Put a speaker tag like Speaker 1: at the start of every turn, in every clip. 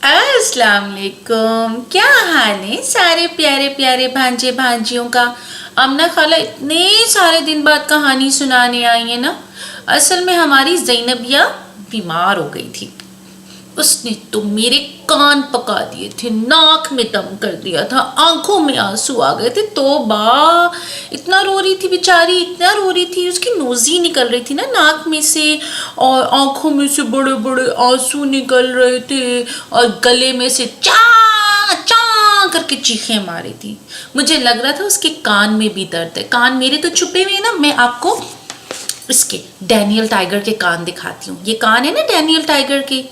Speaker 1: السلام علیکم. کیا حال ہے سارے پیارے پیارے بھانجے بھانجیوں کا؟ امنہ خالہ اتنے سارے دن بعد کہانی سنانے آئی ہیں نا. اصل میں ہماری زینبیہ بیمار ہو گئی تھی. اس نے تو میرے کان پکا دیے تھے، ناک میں دم کر دیا تھا، آنکھوں میں آنسو آ گئے تھے. توبہ، اتنا رو رہی تھی بیچاری، اتنا رو رہی تھی. اس کی نوزی نکل رہی تھی نا ناک میں سے، اور آنکھوں میں سے بڑے بڑے آنسو نکل رہے تھے، اور گلے میں سے چاں چاں کر کے چیخیں ماری تھی. مجھے لگ رہا تھا اس کے کان میں بھی درد ہے. کان میرے تو چھپے ہوئے ہیں نا. میں آپ کو اس کے ڈینیل ٹائیگر کے کان دکھاتی ہوں. یہ کان ہے نا ڈینیل ٹائیگر کے،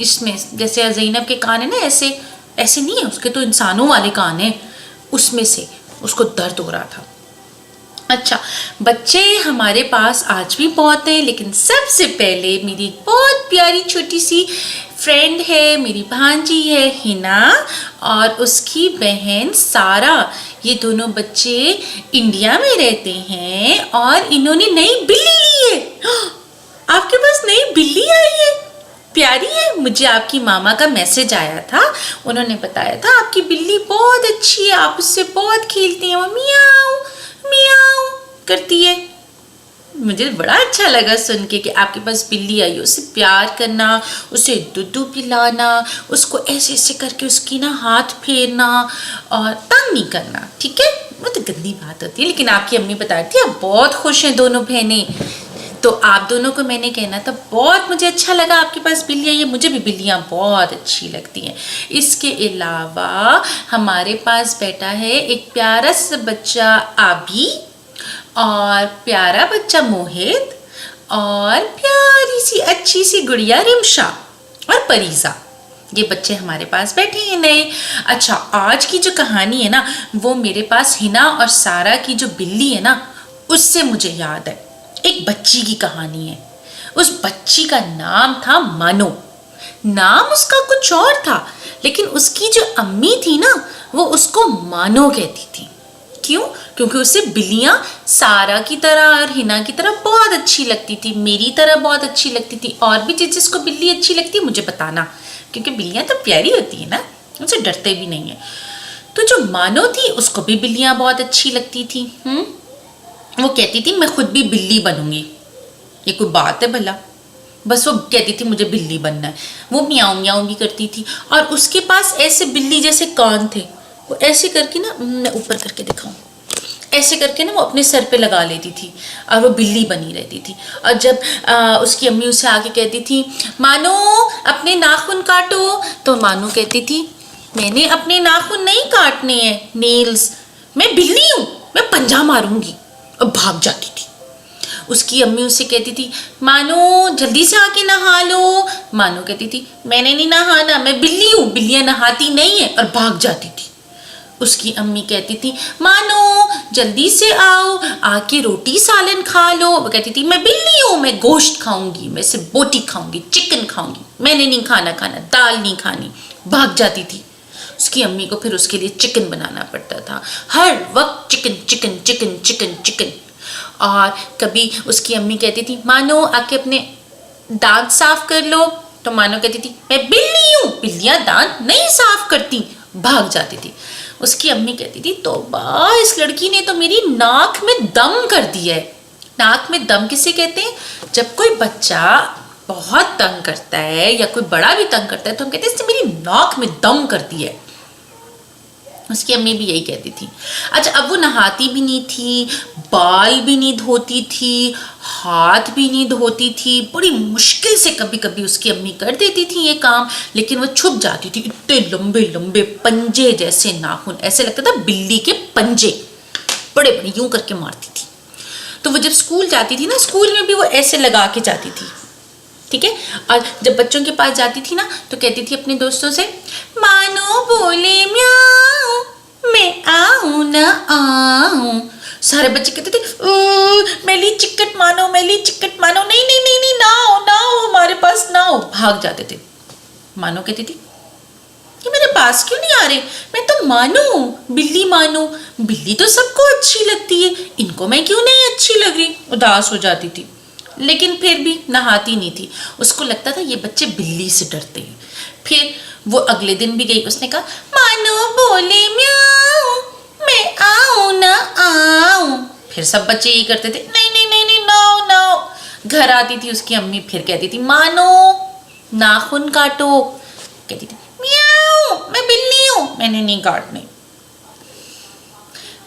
Speaker 1: اس میں جیسے زینب کے کان ہے نا، ایسے ایسے نہیں ہے، اس کے تو انسانوں والے کان ہیں. اس میں سے اس کو درد ہو رہا تھا. اچھا بچے ہمارے پاس آج بھی بہت ہیں، لیکن سب سے پہلے میری بہت پیاری چھوٹی سی فرینڈ ہے، میری بھانجی ہے ہنا، اور اس کی بہن سارا. یہ دونوں بچے انڈیا میں رہتے ہیں اور انہوں نے نئی بلی لی ہے. آپ کے پاس نئی بلی آئی ہے؟ پیاری ہے. مجھے آپ کی ماما کا میسج آیا تھا، انہوں نے بتایا تھا آپ کی بلی بہت اچھی ہے، آپ اس سے بہت کھیلتی ہیں، وہ میاؤ میاؤ کرتی ہے. مجھے بڑا اچھا لگا سن کے کہ آپ کے پاس بلی آئی. اسے پیار کرنا، اسے دودھ پلانا، اس کو ایسے ایسے کر کے اس کی نا ہاتھ پھیرنا اور تنگ نہیں کرنا. ٹھیک ہے، وہ تو گندی بات ہوتی ہے، لیکن آپ کی امی بتا رہی تھی آپ بہت خوش ہیں دونوں بہنیں. تو آپ دونوں کو میں نے کہنا تھا بہت مجھے اچھا لگا آپ کے پاس بلی آئی ہے. مجھے بھی بلیاں بہت اچھی لگتی ہیں. اس کے علاوہ ہمارے پاس بیٹا ہے ایک پیارا سا بچہ آبی، اور پیارا بچہ موہت، اور پیاری سی اچھی سی گڑیا رمشا اور پریزا. یہ بچے ہمارے پاس بیٹھے ہیں نئے. اچھا آج کی جو کہانی ہے نا، وہ میرے پاس ہنا اور سارا کی جو بلی ہے نا، اس سے مجھے یاد ہے. ایک بچی کی کہانی ہے. اس بچی کا نام تھا مانو. نام اس کا کچھ اور تھا، لیکن اس کی جو امی تھی نا، وہ اس کو مانو کہتی تھی. کیوں؟ کیونکہ اسے بلیاں سارا کی طرح اور ہنا کی طرح بہت اچھی لگتی تھی، میری طرح بہت اچھی لگتی تھی. اور بھی جس کو بلی اچھی لگتی ہے مجھے بتانا، کیونکہ بلیاں تو پیاری ہوتی ہیں نا، ان سے ڈرتے بھی نہیں ہیں. تو جو مانو تھی اس کو بھی بلیاں بہت اچھی لگتی تھی. وہ کہتی تھی میں خود بھی بلی بنوں گی. یہ کوئی بات ہے بھلا؟ بس وہ کہتی تھی مجھے بلی بننا ہے. وہ میاؤں میاؤں بھی کرتی تھی، اور اس کے پاس ایسے بلی جیسے کان تھے. وہ ایسے کر کے نا، میں اوپر کر کے دکھاؤں، ایسے کر کے نا وہ اپنے سر پہ لگا لیتی تھی، اور وہ بلی بنی رہتی تھی. اور جب اس کی امی اسے آگے کہتی تھی مانو اپنے ناخن کاٹو، تو مانو کہتی تھی میں نے اپنے ناخن نہیں کاٹنے ہیں، نیلز، میں بلی ہوں، میں پنجہ ماروں گی، اور بھاگ جاتی تھی. اس کی امی اسے کہتی تھی مانو جلدی سے آ کے نہا لو. مانو کہتی تھی میں نے نہیں نہانا، میں بلی ہوں، بلیاں نہاتی نہیں ہیں، اور بھاگ جاتی تھی. اس کی امی کہتی تھی مانو جلدی سے آؤ، آ کے روٹی سالن کھا لو. وہ کہتی تھی میں بلی ہوں، میں گوشت کھاؤں گی، میں صرف بوٹی کھاؤں گی، چکن کھاؤں گی، میں نے نہیں کھانا دال نہیں کھانی. بھاگ جاتی تھی. اس کی امی کو پھر اس کے لیے چکن بنانا پڑتا تھا، ہر وقت chicken chicken chicken chicken chicken. اور کبھی اس کی امی کہتی تھی مانو آ کے اپنے دانت صاف کر لو، تو مانو کہتی تھی میں بلی ہوں، بلیاں دانت نہیں صاف کرتی. بھاگ جاتی تھی. اس کی امی کہتی تھی توبہ، اس لڑکی نے تو میری ناک میں دم کر دیا ہے. ناک میں دم کسے کہتے ہیں؟ جب کوئی بچہ بہت تنگ کرتا ہے یا کوئی بڑا بھی تنگ کرتا ہے تو ہم کہتے ہیں اس نے میری ناک میں دم کر دیا ہے. اس کی امی بھی یہی کہتی تھی. اچھا اب وہ نہاتی بھی نہیں تھی، بال بھی نہیں دھوتی تھی، ہاتھ بھی نہیں دھوتی تھی. بڑی مشکل سے کبھی کبھی اس کی امی کر دیتی تھی یہ کام، لیکن وہ چھپ جاتی تھی. اتنے لمبے لمبے پنجے جیسے ناخن، ایسے لگتا تھا بلی کے پنجے بڑے بڑے یوں کر کے مارتی تھی. تو وہ جب اسکول جاتی تھی نا، اسکول میں بھی وہ ایسے لگا کے جاتی تھی. ٹھیک ہے. اور جب بچوں کے پاس جاتی تھی نا تو کہتی تھی اپنے دوستوں سے مانو بولے میاؤں، میں آؤں نہ آؤں. سارے بچے کہتے تھے میلی چکٹ مانو، میلی چکٹ مانو، نہیں نہیں نہیں نہیں، نہ آؤ نہ آؤ ہمارے پاس نہ آؤ. بھاگ جاتے تھے. مانو کہتی تھی یہ میرے پاس کیوں نہیں آ رہے، میں تو مانو ہوں، بلی مانو، بلی تو سب کو اچھی لگتی ہے، ان کو میں کیوں نہیں اچھی لگ رہی. اداس ہو جاتی تھی. لیکن پھر بھی نہاتی نہیں تھی. اس کو لگتا تھا یہ بچے بلی سے ڈرتے ہیں. پھر वो अगले दिन भी गई, उसने कहा मानो बोले म्याऊं, मैं आऊं ना आऊं। फिर सब बच्चे यही करते थे, नहीं नहीं नहीं नहीं, नो नो। घर आती थी उसकी अम्मी, फिर कहती थी मानो नाखून काटो, कहती थी म्याऊं, मैं बिल्ली हूं, मैंने नहीं काटने।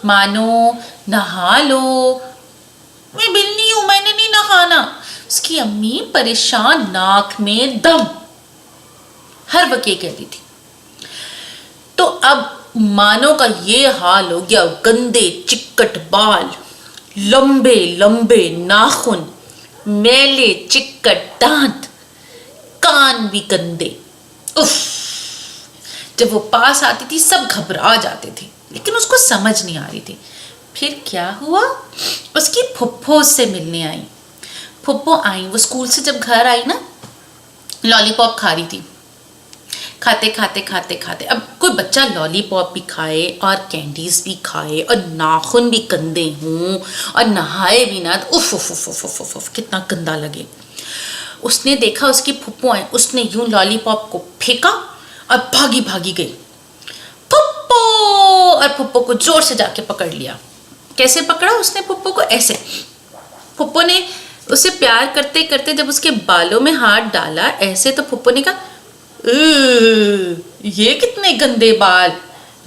Speaker 1: मानो नहा लो, मैं बिल्ली हूं, मैंने नहीं नहाना। उसकी अम्मी परेशान, नाक में दम, हर वक्त ये कहती थी। तो अब मानो का ये हाल हो गया, गंदे चिक्कट बाल, लंबे लंबे नाखून, मैले चिक्कट दांत, कान भी गंदे। उफ, जब वो पास आती थी सब घबरा जाते थे, लेकिन उसको समझ नहीं आ रही थी। फिर क्या हुआ, उसकी फुप्पो उससे मिलने आई। फुप्पो आई, वो स्कूल से जब घर आई ना, लॉलीपॉप खा रही थी। खाते खाते खाते खाते, अब कोई बच्चा लॉलीपॉप भी खाए और कैंडीज भी खाए और नाखून भी गंदे हों और नहाए भी ना, तो उफ उफ उफ उफ उफ उफ उफ, कितना गंदा लगे। उसने देखा उसकी फुप्पो आई, उसने यूं लॉलीपॉप को फेंका और भागी भागी गई फुप्पो, और फुप्पो को जोर से जाके पकड़ लिया। कैसे पकड़ा उसने फुप्पो को, ऐसे। फुप्पो ने उसे प्यार करते करते जब उसके बालों में हाथ डाला ऐसे, तो फुप्पो ने कहा ये कितने गंदे बाल।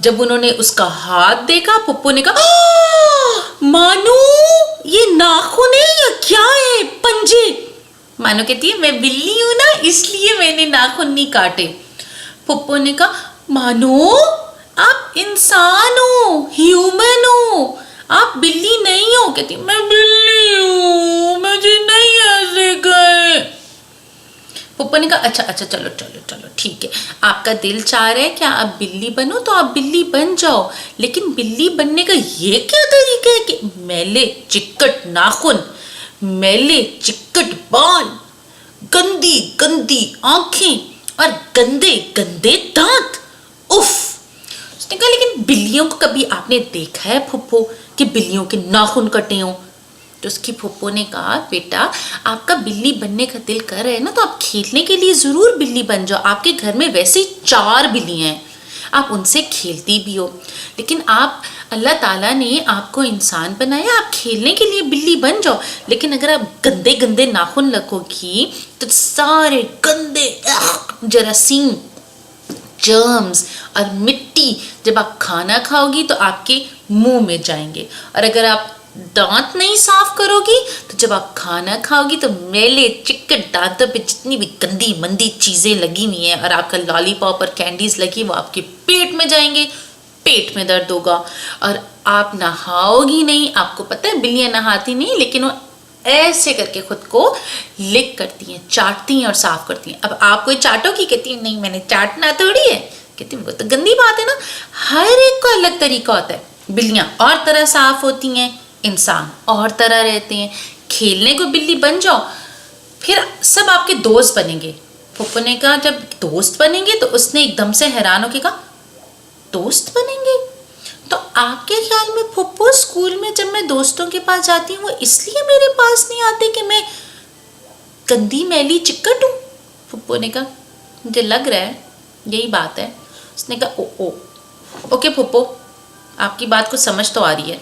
Speaker 1: जब उन्होंने उसका हाथ देखा, फुप्पो ने कहा मानो ये नाखून है या क्या है, पंजे। मानो कहती है मैं बिल्ली हूं ना, इसलिए मैंने नाखून नहीं काटे। फुप्पो ने कहा मानो आप इंसान हो, ह्यूमन हो, आप बिल्ली नहीं हो। कहती मैं बिल्ली हूं, मुझे नहीं ऐसे गए। फुप्पो ने कहा अच्छा अच्छा, चलो चलो चलो ठीक है, आपका दिल चाह रहा है क्या आप बिल्ली बनो, तो आप बिल्ली बन जाओ, लेकिन बिल्ली बनने का ये क्या तरीका है कि मैले चिक्कट नाखून, मैले चिक्कट बाल, गंदी गंदी आंखें और गंदे गंदे दांत। उफ। उसने कहा लेकिन बिल्लियों को कभी आपने देखा है फुप्पो कि बिल्लियों के नाखून कटे हों? तो उसकी फुप्पो ने कहा बेटा आपका बिल्ली बनने का दिल कर रहा है ना, तो आप खेलने के लिए ज़रूर बिल्ली बन जाओ। आपके घर में वैसे ही 4 बिल्लियाँ हैं, आप उनसे खेलती भी हो, लेकिन आप अल्लाह ताला ने आपको इंसान बनाया, आप खेलने के लिए बिल्ली बन जाओ। लेकिन अगर आप गंदे गंदे नाखून लगोगी तो सारे गंदे जरासीम, जर्म्स और मिट्टी जब आप खाना खाओगी तो आपके मुंह में जाएंगे, और अगर आप दांत नहीं साफ करोगी तो जब आप खाना खाओगी तो मैले चिक्कट दांतों पे जितनी भी गंदी मंदी चीज़ें लगी हुई हैं और आपका लॉलीपॉप और कैंडीज लगी वो आपके पेट में जाएंगे, पेट में दर्द होगा, और आप नहाओगी नहीं। आपको पता है बिल्लियाँ नहाती नहीं, लेकिन वो ऐसे करके खुद को लिक करती हैं, चाटती हैं और साफ करती हैं। अब आप कोई चाटोगी? कहती है नहीं मैंने चाटना थोड़ी है। कहती वो तो गंदी बात है ना, हर एक को अलग तरीका होता है। बिल्लियाँ और तरह साफ होती हैं, इंसान और तरह रहते हैं। खेलने को बिल्ली बन जाओ, फिर सब आपके दोस्त बनेंगे। फुप्पो ने कहा जब दोस्त बनेंगे, तो उसने एकदम से हैरान होकर कहा दोस्त बनेंगे? तो आपके ख्याल में फुप्पो स्कूल में जब मैं दोस्तों के पास जाती हूँ वो इसलिए मेरे पास नहीं आते कि मैं गंदी मैली चिक्कट हूँ? फुप्पो ने कहा मुझे लग रहा है यही बात है। उसने कहा ओ ओके फुप्पो, आपकी बात को समझ तो आ रही है,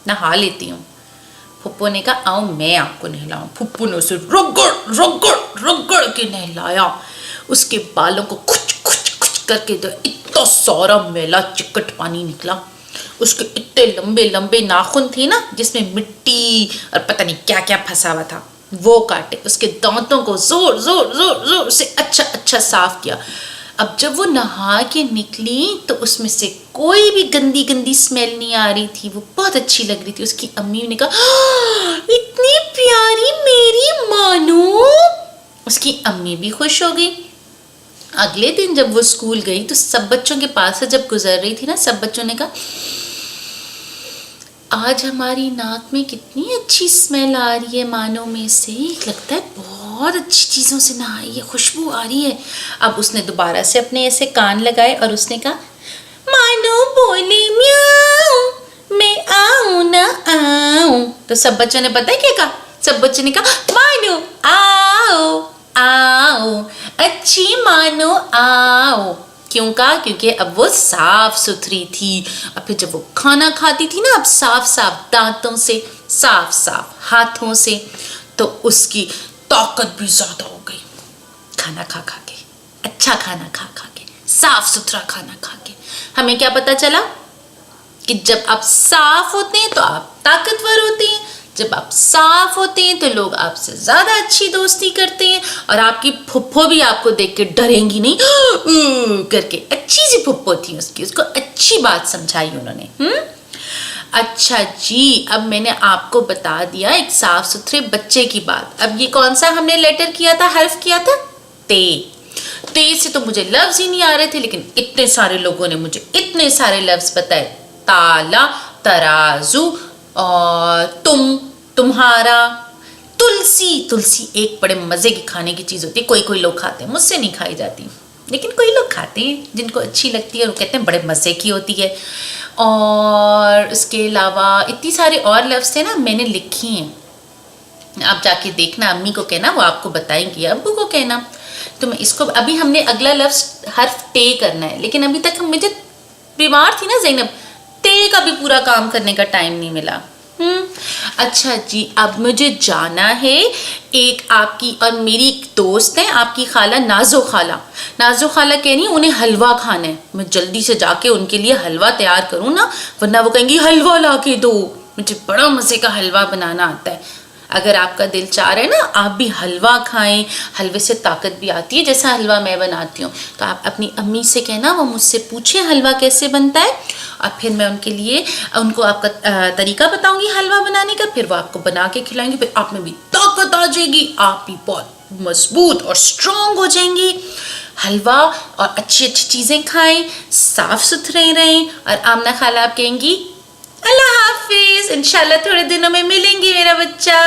Speaker 1: नहा लेती हूँ। फुप्पो ने कहा आओ मैं आपको नहलाऊं। फुप्पो ने उसे रगड़ रगड़ रगड़ के नहलाया, उसके बालों को खुच खुच खुच करके तो इतना सारा मैला चिकट पानी निकला। उसके इतने लंबे लंबे नाखून थे ना जिसमें मिट्टी और पता नहीं क्या क्या फंसा हुआ था, वो काटे। उसके दांतों को जोर जोर जोर जोर से अच्छा अच्छा साफ किया। अब जब वो नहा के निकली तो उसमें से कोई भी गंदी गंदी स्मेल नहीं आ रही थी, वो बहुत अच्छी लग रही थी। उसकी अम्मी ने कहा इतनी प्यारी मेरी मानो। उसकी अम्मी भी खुश हो गई। अगले दिन जब वो स्कूल गई तो सब बच्चों के पास से जब गुजर रही थी ना, सब बच्चों ने कहा आज हमारी नाक में कितनी अच्छी स्मेल आ रही है मानो में से, लगता है बहुत अच्छी चीज़ों से नहाई है, खुशबू आ रही है। अब उसने दोबारा से अपने ऐसे कान लगाए और उसने कहा मानो बोले म्याऊं, मैं आऊं ना आऊं। तो सब बच्चों ने पता है क्या कहा? सब बच्चों ने कहा मानो आओ आओ, अच्छी मानो आओ। क्यों कहा? क्योंकि अब वो साफ सुथरी थी। और फिर जब वो खाना खाती थी ना, अब साफ साफ दांतों से, साफ साफ हाथों से, तो उसकी ताकत भी ज्यादा हो गई। खाना खा खा के, अच्छा खाना खा खा के, साफ सुथरा खाना खा के। हमें क्या पता चला कि जब आप साफ होते हैं तो आप ताकतवर होते हैं, जब आप साफ होते हैं तो लोग आपसे ज्यादा अच्छी दोस्ती करते हैं, और आपकी फुप्पो भी आपको देख के डरेंगी नहीं करके। अच्छी सी फुप्पो थी उसकी, उसको अच्छी बात समझाई उन्होंने। अच्छा जी, अब मैंने आपको बता दिया एक साफ सुथरे बच्चे की बात। अब ये कौन सा हमने लेटर किया था, हर्फ किया था? ते। ते से तो मुझे लफ्ज ही नहीं आ रहे थे, लेकिन इतने सारे लोगों ने मुझे इतने सारे लफ्ज बताए। ताला, तराजू, और तुम, तुम्हारा, तुलसी। तुलसी एक बड़े मजे की खाने की चीज होती है, कोई कोई लोग खाते हैं, मुझसे नहीं खाई जाती, लेकिन कोई लोग खाते हैं जिनको अच्छी लगती है, और वो कहते हैं बड़े मजे की होती है। और इसके अलावा इतनी सारे और लफ्ज थे ना, मैंने लिखी हैं, आप जाके देखना, अम्मी को कहना, वो आपको बताएंगी, अब्बू को कहना। तो मैं इसको, अभी हमने अगला लफ्ज हर्फ टे करना है, लेकिन अभी तक मुझे बीमार थी ना ज़ैनब, ते का भी पूरा काम करने का टाइम नहीं मिला। अच्छा जी, अब मुझे जाना है। एक आपकी और मेरी एक दोस्त है, आपकी खाला, नाजो खाला। नाजो खाला कह रही है उन्हें हलवा खाना है। मैं जल्दी से जाके उनके लिए हलवा तैयार करूँ ना, वरना वो कहेंगी हलवा ला के दो। मुझे बड़ा मज़े का हलवा बनाना आता है। अगर आपका दिल चाह रहा है ना आप भी हलवा खाएं, हलवे से ताकत भी आती है, जैसा हलवा मैं बनाती हूँ, तो आप अपनी अम्मी से कहना वो मुझसे पूछें हलवा कैसे बनता है, और फिर मैं उनके लिए उनको आपका तरीका बताऊंगी हलवा बनाने का, फिर वो आपको बना के खिलाएंगे, फिर आप में भी ताकत आ जाएगी, आप भी बहुत मजबूत और स्ट्रांग हो जाएंगे। हलवा और अच्छी अच्छी चीज़ें खाएं, साफ सुथरे रहें, और आमना खाला आप कहेंगी अल्लाह हाफिज, इंशाल्लाह थोड़े दिनों में मिलेंगे मेरा बच्चा।